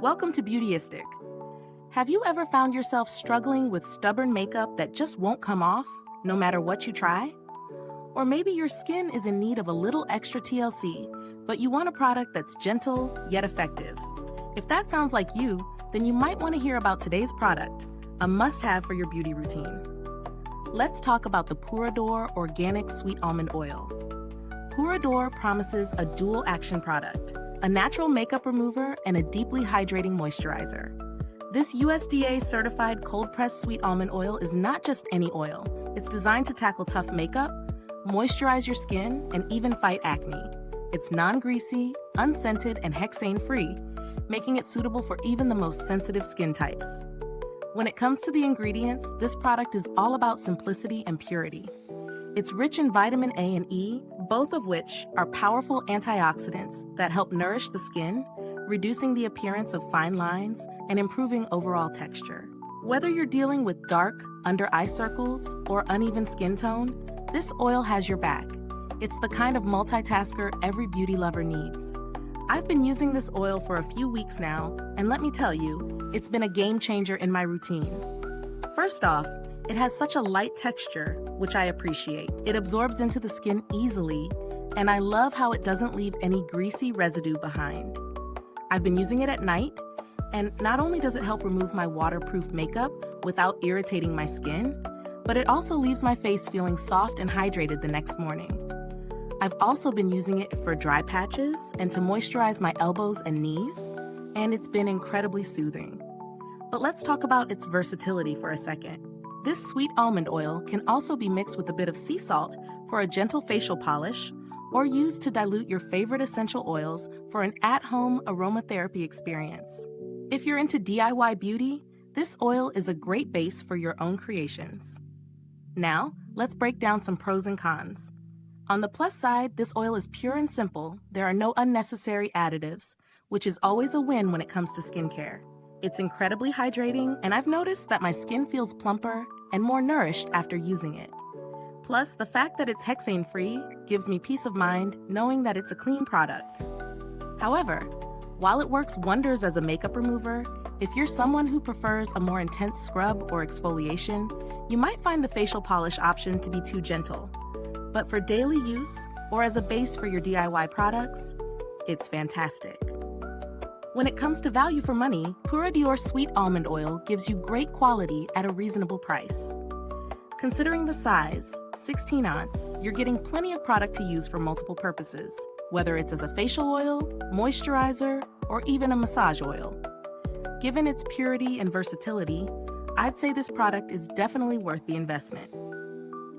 Welcome to Beautyistic. Have you ever found yourself struggling with stubborn makeup that just won't come off, no matter what you try? Or maybe your skin is in need of a little extra TLC, but you want a product that's gentle yet effective. If that sounds like you, then you might want to hear about today's product, a must-have for your beauty routine. Let's talk about the PURADOR Organic Sweet Almond Oil. PURADOR promises a dual-action product, a natural makeup remover and a deeply hydrating moisturizer. This USDA Certified cold-pressed sweet almond oil is not just any oil. It's designed to tackle tough makeup, moisturize your skin, and even fight acne. It's non-greasy, unscented, and hexane-free, making it suitable for even the most sensitive skin types. When it comes to the ingredients, this product is all about simplicity and purity. It's rich in vitamin A and E, both of which are powerful antioxidants that help nourish the skin, reducing the appearance of fine lines and improving overall texture. Whether you're dealing with dark, under eye circles, or uneven skin tone, this oil has your back. It's the kind of multitasker every beauty lover needs. I've been using this oil for a few weeks now, and let me tell you, it's been a game changer in my routine. First off, it has such a light texture, which I appreciate. It absorbs into the skin easily, and I love how it doesn't leave any greasy residue behind. I've been using it at night, and not only does it help remove my waterproof makeup without irritating my skin, but it also leaves my face feeling soft and hydrated the next morning. I've also been using it for dry patches and to moisturize my elbows and knees, and it's been incredibly soothing. But let's talk about its versatility for a second. This sweet almond oil can also be mixed with a bit of sea salt for a gentle facial polish, or used to dilute your favorite essential oils for an at-home aromatherapy experience. If you're into DIY beauty, this oil is a great base for your own creations. Now, let's break down some pros and cons. On the plus side, this oil is pure and simple. There are no unnecessary additives, which is always a win when it comes to skincare. It's incredibly hydrating, and I've noticed that my skin feels plumper and more nourished after using it. Plus, the fact that it's hexane-free gives me peace of mind knowing that it's a clean product. However, while it works wonders as a makeup remover, if you're someone who prefers a more intense scrub or exfoliation, you might find the facial polish option to be too gentle. But for daily use, or as a base for your DIY products, it's fantastic. When it comes to value for money, PURA D'OR Sweet Almond Oil gives you great quality at a reasonable price. Considering the size, 16 ounce, you're getting plenty of product to use for multiple purposes, whether it's as a facial oil, moisturizer, or even a massage oil. Given its purity and versatility, I'd say this product is definitely worth the investment.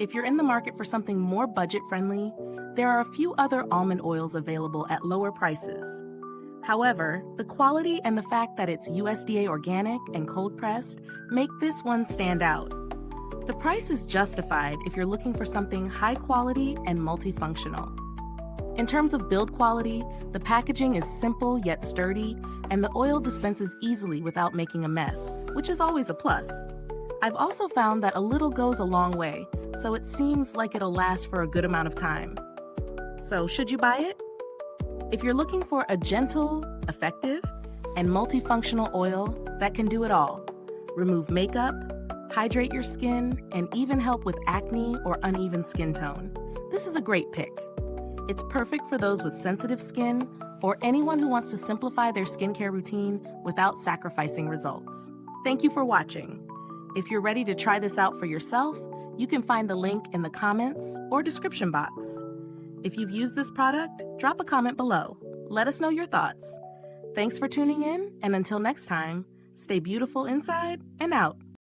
If you're in the market for something more budget-friendly, there are a few other almond oils available at lower prices. However, the quality and the fact that it's USDA organic and cold-pressed make this one stand out. The price is justified if you're looking for something high quality and multifunctional. In terms of build quality, the packaging is simple yet sturdy, and the oil dispenses easily without making a mess, which is always a plus. I've also found that a little goes a long way, so it seems like it'll last for a good amount of time. So, should you buy it? If you're looking for a gentle, effective, and multifunctional oil that can do it all, remove makeup, hydrate your skin, and even help with acne or uneven skin tone, this is a great pick. It's perfect for those with sensitive skin or anyone who wants to simplify their skincare routine without sacrificing results. Thank you for watching. If you're ready to try this out for yourself, you can find the link in the comments or description box. If you've used this product, drop a comment below. Let us know your thoughts. Thanks for tuning in, and until next time, stay beautiful inside and out.